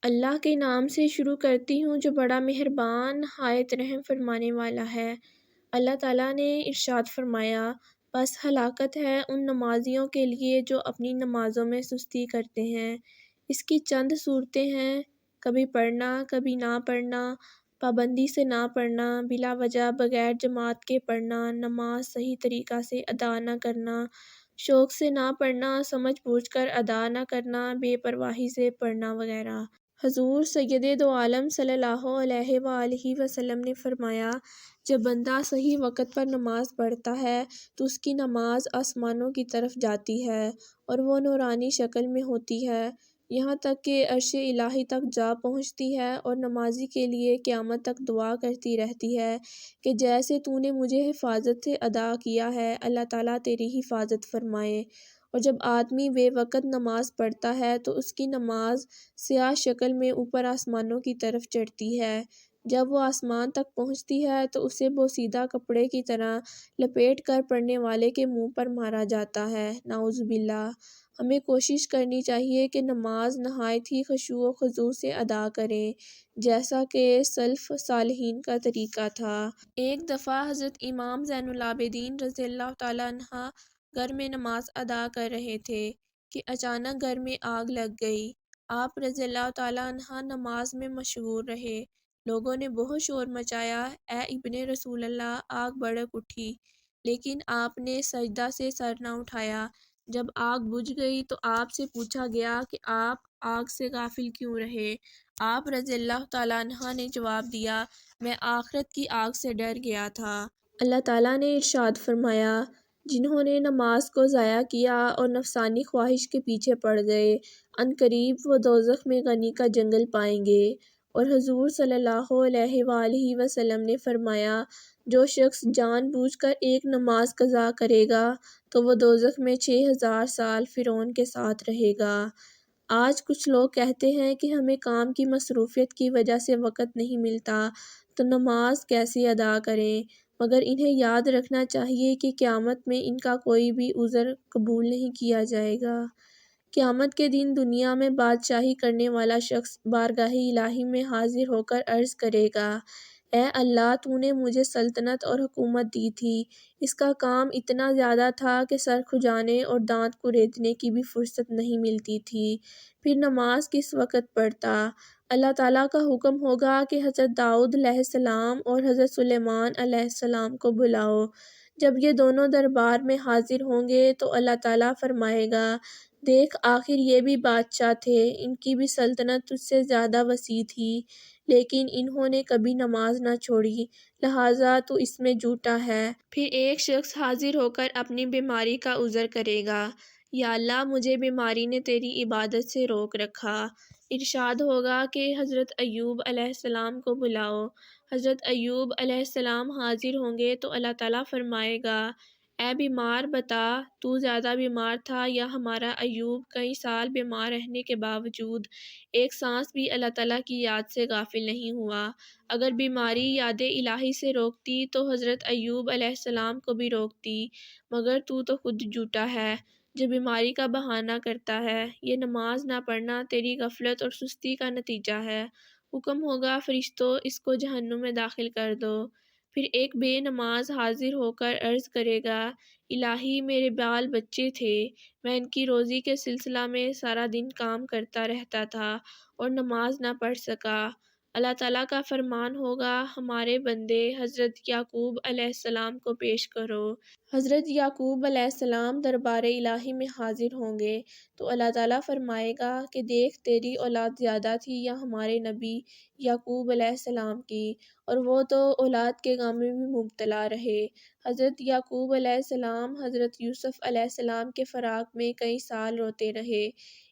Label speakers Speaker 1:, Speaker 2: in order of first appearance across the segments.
Speaker 1: اللہ کے نام سے شروع کرتی ہوں جو بڑا مہربان نہایت رحم فرمانے والا ہے۔ اللہ تعالیٰ نے ارشاد فرمایا، بس ہلاکت ہے ان نمازیوں کے لیے جو اپنی نمازوں میں سستی کرتے ہیں۔ اس کی چند صورتیں ہیں: کبھی پڑھنا، کبھی نہ پڑھنا، پابندی سے نہ پڑھنا، بلا وجہ بغیر جماعت کے پڑھنا، نماز صحیح طریقہ سے ادا نہ کرنا، شوق سے نہ پڑھنا، سمجھ بوجھ کر ادا نہ کرنا، بے پرواہی سے پڑھنا وغیرہ۔ حضور سید دو عالم صلی اللہ علیہ وآلہ وسلم نے فرمایا، جب بندہ صحیح وقت پر نماز پڑھتا ہے تو اس کی نماز آسمانوں کی طرف جاتی ہے اور وہ نورانی شکل میں ہوتی ہے، یہاں تک کہ عرش الہی تک جا پہنچتی ہے، اور نمازی کے لیے قیامت تک دعا کرتی رہتی ہے کہ جیسے تو نے مجھے حفاظت سے ادا کیا ہے، اللہ تعالیٰ تیری حفاظت فرمائے۔ اور جب آدمی بے وقت نماز پڑھتا ہے تو اس کی نماز سیاہ شکل میں اوپر آسمانوں کی طرف چڑھتی ہے، جب وہ آسمان تک پہنچتی ہے تو اسے بوسیدہ کپڑے کی طرح لپیٹ کر پڑھنے والے کے منہ پر مارا جاتا ہے، نعوذ باللہ۔ ہمیں کوشش کرنی چاہیے کہ نماز نہایت ہی خشوع و خضوع سے ادا کریں، جیسا کہ سلف صالحین کا طریقہ تھا۔ ایک دفعہ حضرت امام زین العابدین رضی اللہ تعالیٰ عنہ گھر میں نماز ادا کر رہے تھے کہ اچانک گھر میں آگ لگ گئی۔ آپ رضی اللہ تعالیٰ عنہ نماز میں مشغول رہے، لوگوں نے بہت شور مچایا، اے ابن رسول اللہ، آگ بھڑک اٹھی، لیکن آپ نے سجدہ سے سر نہ اٹھایا۔ جب آگ بجھ گئی تو آپ سے پوچھا گیا کہ آپ آگ سے غافل کیوں رہے؟ آپ رضی اللہ تعالیٰ عنہ نے جواب دیا، میں آخرت کی آگ سے ڈر گیا تھا۔ اللہ تعالیٰ نے ارشاد فرمایا، جنہوں نے نماز کو ضائع کیا اور نفسانی خواہش کے پیچھے پڑ گئے، عنقریب وہ دوزخ میں غنی کا جنگل پائیں گے۔ اور حضور صلی اللہ علیہ وآلہ وسلم نے فرمایا، جو شخص جان بوجھ کر ایک نماز قضا کرے گا تو وہ دوزخ میں 6000 سال فرعون کے ساتھ رہے گا۔ آج کچھ لوگ کہتے ہیں کہ ہمیں کام کی مصروفیت کی وجہ سے وقت نہیں ملتا تو نماز کیسے ادا کریں، مگر انہیں یاد رکھنا چاہیے کہ قیامت میں ان کا کوئی بھی عذر قبول نہیں کیا جائے گا۔ قیامت کے دن دنیا میں بادشاہی کرنے والا شخص بارگاہ الہی میں حاضر ہو کر عرض کرے گا، اے اللہ، تو نے مجھے سلطنت اور حکومت دی تھی، اس کا کام اتنا زیادہ تھا کہ سر کھجانے اور دانت کریدنے کی بھی فرصت نہیں ملتی تھی، پھر نماز کس وقت پڑھتا؟ اللہ تعالیٰ کا حکم ہوگا کہ حضرت داؤد علیہ السلام اور حضرت سلیمان علیہ السلام کو بلاؤ۔ جب یہ دونوں دربار میں حاضر ہوں گے تو اللہ تعالیٰ فرمائے گا، دیکھ، آخر یہ بھی بادشاہ تھے، ان کی بھی سلطنت تجھ سے زیادہ وسیع تھی، لیکن انہوں نے کبھی نماز نہ چھوڑی، لہٰذا تو اس میں جھوٹا ہے۔ پھر ایک شخص حاضر ہو کر اپنی بیماری کا عذر کرے گا، یا اللہ، مجھے بیماری نے تیری عبادت سے روک رکھا۔ ارشاد ہوگا کہ حضرت ایوب علیہ السلام کو بلاؤ۔ حضرت ایوب علیہ السلام حاضر ہوں گے تو اللہ تعالیٰ فرمائے گا، اے بیمار، بتا، تو زیادہ بیمار تھا یا ہمارا ایوب کئی سال بیمار رہنے کے باوجود ایک سانس بھی اللہ تعالیٰ کی یاد سے غافل نہیں ہوا؟ اگر بیماری یاد الہی سے روکتی تو حضرت ایوب علیہ السلام کو بھی روکتی، مگر تو خود جھوٹا ہے جو بیماری کا بہانہ کرتا ہے۔ یہ نماز نہ پڑھنا تیری غفلت اور سستی کا نتیجہ ہے۔ حکم ہوگا، فرشتوں، اس کو جہنم میں داخل کر دو۔ پھر ایک بے نماز حاضر ہو کر عرض کرے گا، الہی، میرے بال بچے تھے، میں ان کی روزی کے سلسلہ میں سارا دن کام کرتا رہتا تھا اور نماز نہ پڑھ سکا۔ اللہ تعالیٰ کا فرمان ہوگا، ہمارے بندے حضرت یعقوب علیہ السلام کو پیش کرو۔ حضرت یعقوب علیہ السلام دربار الہی میں حاضر ہوں گے تو اللہ تعالیٰ فرمائے گا کہ دیکھ، تیری اولاد زیادہ تھی یا ہمارے نبی یعقوب علیہ السلام کی، اور وہ تو اولاد کے غم میں بھی مبتلا رہے۔ حضرت یعقوب علیہ السلام حضرت یوسف علیہ السلام کے فراق میں کئی سال روتے رہے،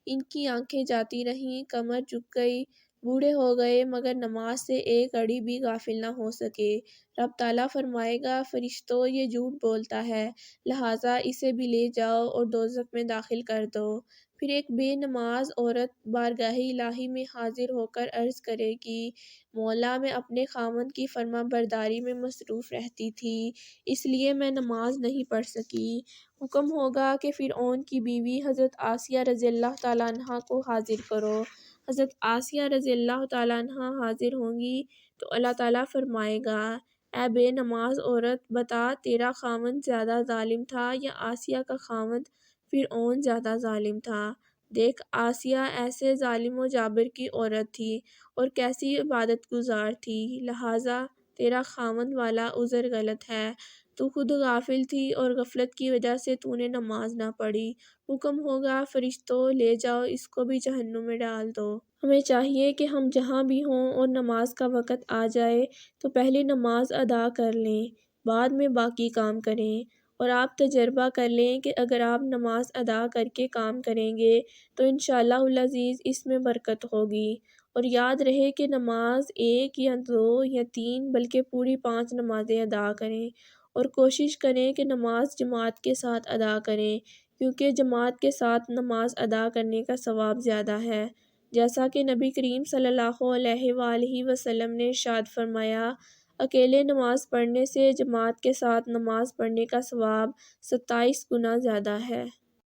Speaker 1: ان کی آنکھیں جاتی رہیں، کمر جھک گئی، بوڑھے ہو گئے، مگر نماز سے ایک گھڑی بھی غافل نہ ہو سکے۔ رب تعالیٰ فرمائے گا، فرشتوں، یہ جھوٹ بولتا ہے، لہٰذا اسے بھی لے جاؤ اور دوزخ میں داخل کر دو۔ پھر ایک بے نماز عورت بارگاہ الہی میں حاضر ہو کر عرض کرے گی، مولا، میں اپنے خاوند کی فرما برداری میں مصروف رہتی تھی، اس لیے میں نماز نہیں پڑھ سکی۔ حکم ہوگا کہ فرعون کی بیوی حضرت آسیہ رضی اللہ تعالیٰ عنہ کو حاضر کرو۔ حضرت آسیہ رضی اللہ تعالیٰ عنہ حاضر ہوں گی تو اللہ تعالیٰ فرمائے گا، اے بے نماز عورت، بتا تیرا خاوند زیادہ ظالم تھا یا آسیہ کا خاوند فرعون زیادہ ظالم تھا؟ دیکھ، آسیہ ایسے ظالم و جابر کی عورت تھی اور کیسی عبادت گزار تھی، لہٰذا تیرا خاوند والا عذر غلط ہے۔ تو خود غافل تھی اور غفلت کی وجہ سے تو نے نماز نہ پڑھی۔ حکم ہوگا، فرشتوں لے جاؤ، اس کو بھی جہنم میں ڈال دو۔ ہمیں چاہیے کہ ہم جہاں بھی ہوں اور نماز کا وقت آ جائے تو پہلے نماز ادا کر لیں، بعد میں باقی کام کریں۔ اور آپ تجربہ کر لیں کہ اگر آپ نماز ادا کر کے کام کریں گے تو انشاءاللہ العزیز اس میں برکت ہوگی۔ اور یاد رہے کہ نماز ایک یا دو یا تین بلکہ پوری 5 نمازیں ادا کریں، اور کوشش کریں کہ نماز جماعت کے ساتھ ادا کریں، کیونکہ جماعت کے ساتھ نماز ادا کرنے کا ثواب زیادہ ہے، جیسا کہ نبی کریم صلی اللہ علیہ وآلہ وسلم نے ارشاد فرمایا، اکیلے نماز پڑھنے سے جماعت کے ساتھ نماز پڑھنے کا ثواب 27 گنا زیادہ ہے۔